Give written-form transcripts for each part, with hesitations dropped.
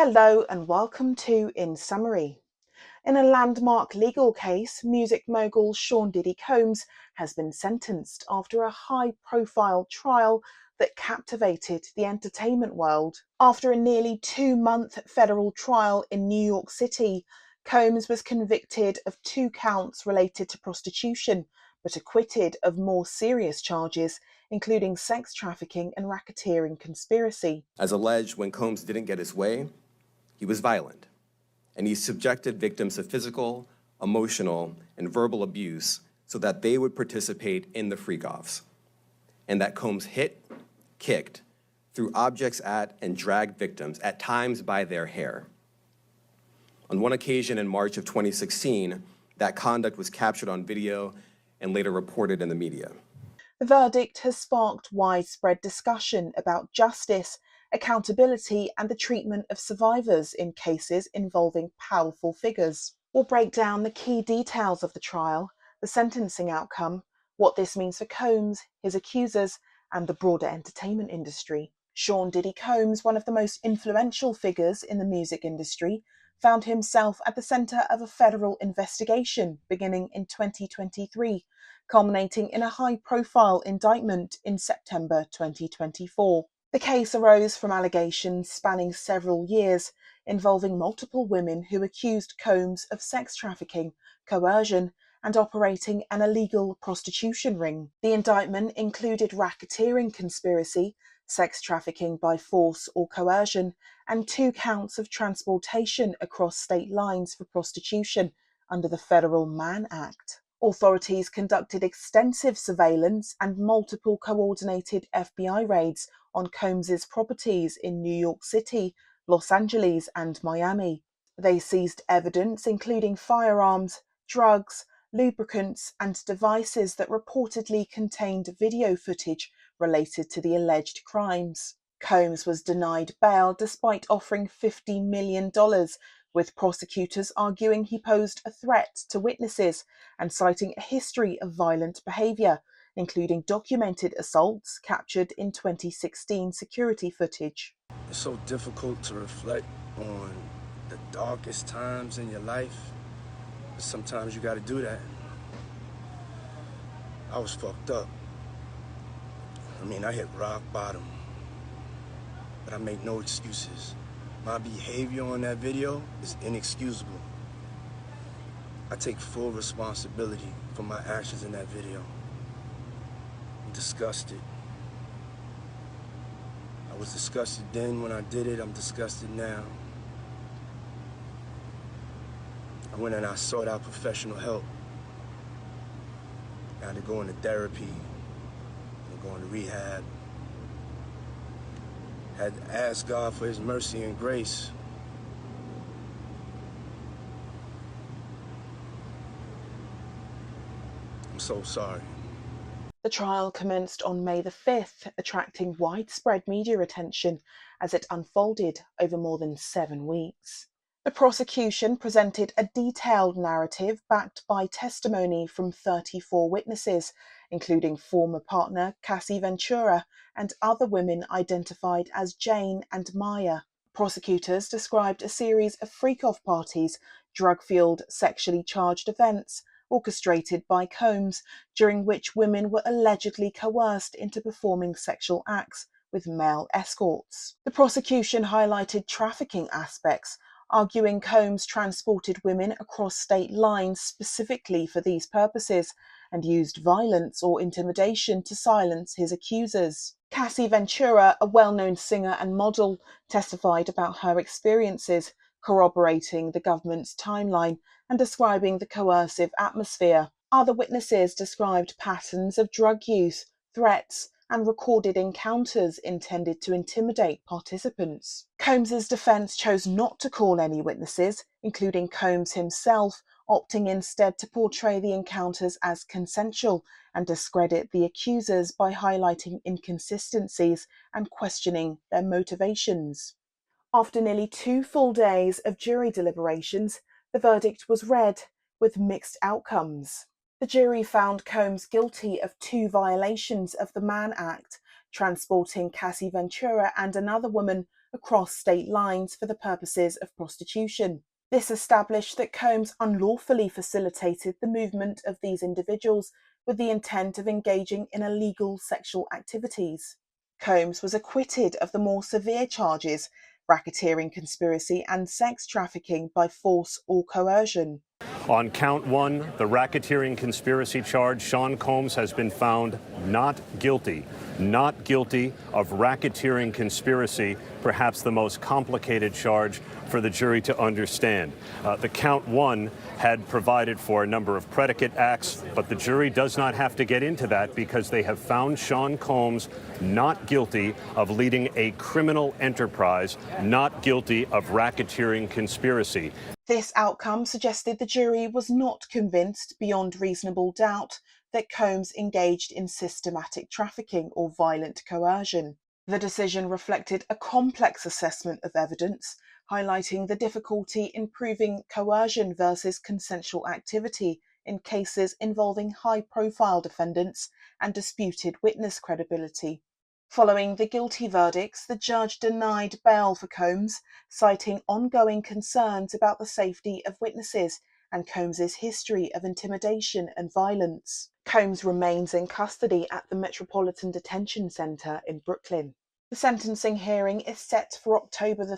Hello and welcome to In Summary. In a landmark legal case, music mogul Sean Diddy Combs has been sentenced after a high-profile trial that captivated the entertainment world. After a nearly 2-month federal trial in New York City, Combs was convicted of 2 counts related to prostitution, but acquitted of more serious charges, including sex trafficking and racketeering conspiracy. As alleged, when Combs didn't get his way, he was violent, and he subjected victims to physical, emotional, and verbal abuse so that they would participate in the freak-offs, and that Combs hit, kicked, threw objects at, and dragged victims, at times by their hair. On one occasion in March of 2016, that conduct was captured on video and later reported in the media. The verdict has sparked widespread discussion about justice, accountability, and the treatment of survivors in cases involving powerful figures. We'll break down the key details of the trial, the sentencing outcome, what this means for Combs, his accusers, and the broader entertainment industry. Sean Diddy Combs, one of the most influential figures in the music industry, found himself at the center of a federal investigation beginning in 2023, culminating in a high-profile indictment in September 2024. The case arose from allegations spanning several years involving multiple women who accused Combs of sex trafficking, coercion, and operating an illegal prostitution ring. The indictment included racketeering conspiracy, sex trafficking by force or coercion, and 2 counts of transportation across state lines for prostitution under the Federal Mann Act. Authorities conducted extensive surveillance and multiple coordinated FBI raids on Combs's properties in New York City, Los Angeles, and Miami. They seized evidence including firearms, drugs, lubricants, and devices that reportedly contained video footage related to the alleged crimes. Combs was denied bail despite offering $50 million, with prosecutors arguing he posed a threat to witnesses and citing a history of violent behavior, including documented assaults captured in 2016 security footage. It's so difficult to reflect on the darkest times in your life, but sometimes you gotta do that. I was fucked up. I hit rock bottom, but I make no excuses. My behavior on that video is inexcusable. I take full responsibility for my actions in that video. I'm disgusted. I was disgusted then when I did it, I'm disgusted now. I went and I sought out professional help. I had to go into therapy, and go into rehab. Had to ask God for his mercy and grace. I'm so sorry. The trial commenced on May the 5th, attracting widespread media attention as it unfolded over more than 7 weeks. The prosecution presented a detailed narrative backed by testimony from 34 witnesses, including former partner Cassie Ventura and other women identified as Jane and Maya. Prosecutors described a series of freak-off parties, drug-fueled, sexually charged events, orchestrated by Combs, during which women were allegedly coerced into performing sexual acts with male escorts. The prosecution highlighted trafficking aspects, arguing Combs transported women across state lines specifically for these purposes and used violence or intimidation to silence his accusers. Cassie Ventura, a well-known singer and model, testified about her experiences, corroborating the government's timeline and describing the coercive atmosphere. Other witnesses described patterns of drug use, threats, and recorded encounters intended to intimidate participants. Combs's defense chose not to call any witnesses, including Combs himself, opting instead to portray the encounters as consensual and discredit the accusers by highlighting inconsistencies and questioning their motivations. After nearly 2 full days of jury deliberations, the verdict was read, with mixed outcomes. The jury found Combs guilty of 2 violations of the Mann Act, transporting Cassie Ventura and another woman across state lines for the purposes of prostitution. This established that Combs unlawfully facilitated the movement of these individuals with the intent of engaging in illegal sexual activities. Combs was acquitted of the more severe charges, racketeering conspiracy and sex trafficking by force or coercion. On count one, the racketeering conspiracy charge, Sean Combs has been found not guilty of racketeering conspiracy, perhaps the most complicated charge for the jury to understand. The count one had provided for a number of predicate acts, but the jury does not have to get into that because they have found Sean Combs not guilty of leading a criminal enterprise, not guilty of racketeering conspiracy. This outcome suggested the jury was not convinced beyond reasonable doubt that Combs engaged in systematic trafficking or violent coercion. The decision reflected a complex assessment of evidence, highlighting the difficulty in proving coercion versus consensual activity in cases involving high-profile defendants and disputed witness credibility. Following the guilty verdicts, the judge denied bail for Combs, citing ongoing concerns about the safety of witnesses and Combs's history of intimidation and violence. Combs remains in custody at the Metropolitan Detention Center in Brooklyn. The sentencing hearing is set for October 3,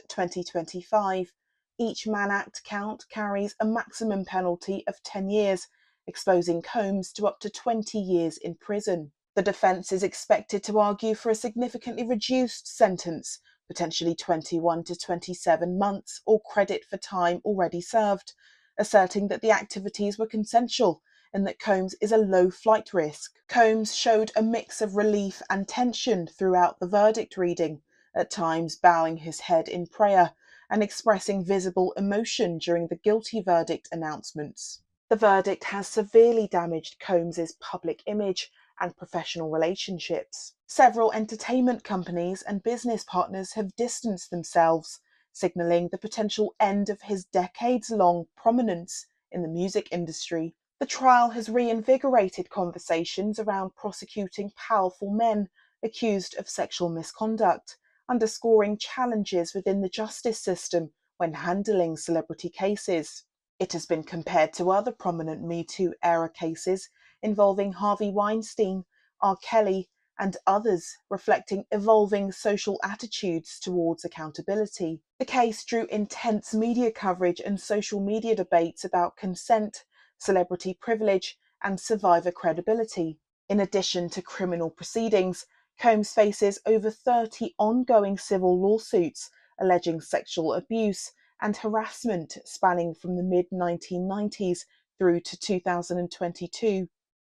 2025. Each Mann Act count carries a maximum penalty of 10 years, exposing Combs to up to 20 years in prison. The defence is expected to argue for a significantly reduced sentence, potentially 21 to 27 months, or credit for time already served, asserting that the activities were consensual and that Combs is a low flight risk. Combs showed a mix of relief and tension throughout the verdict reading, at times bowing his head in prayer and expressing visible emotion during the guilty verdict announcements. The verdict has severely damaged Combs's public image and professional relationships. Several entertainment companies and business partners have distanced themselves, signalling the potential end of his decades-long prominence in the music industry. The trial has reinvigorated conversations around prosecuting powerful men accused of sexual misconduct, underscoring challenges within the justice system when handling celebrity cases. It has been compared to other prominent Me Too era cases involving Harvey Weinstein, R. Kelly, and others, reflecting evolving social attitudes towards accountability. The case drew intense media coverage and social media debates about consent, celebrity privilege, and survivor credibility. In addition to criminal proceedings, Combs faces over 30 ongoing civil lawsuits alleging sexual abuse and harassment spanning from the mid-1990s through to 2022.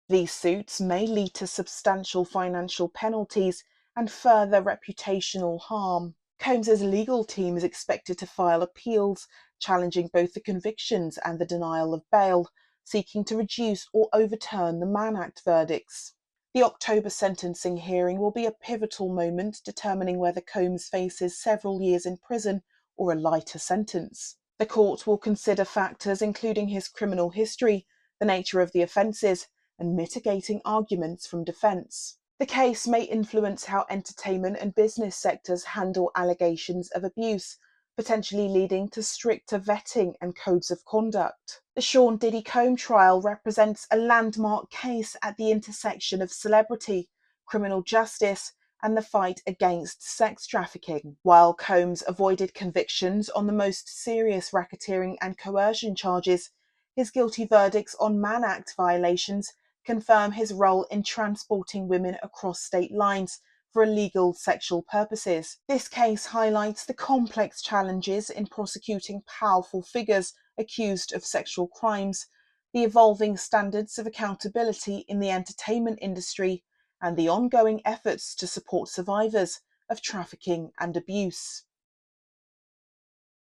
These suits may lead to substantial financial penalties and further reputational harm. Combs's legal team is expected to file appeals challenging both the convictions and the denial of bail, seeking to reduce or overturn the Mann Act verdicts. The October sentencing hearing will be a pivotal moment determining whether Combs faces several years in prison or a lighter sentence. The court will consider factors including his criminal history, the nature of the offences, and mitigating arguments from defence. The case may influence how entertainment and business sectors handle allegations of abuse, potentially leading to stricter vetting and codes of conduct. The Sean Diddy Combs trial represents a landmark case at the intersection of celebrity, criminal justice, and the fight against sex trafficking. While Combs avoided convictions on the most serious racketeering and coercion charges, his guilty verdicts on Mann Act violations confirm his role in transporting women across state lines for illegal sexual purposes. This case highlights the complex challenges in prosecuting powerful figures accused of sexual crimes, the evolving standards of accountability in the entertainment industry, and the ongoing efforts to support survivors of trafficking and abuse.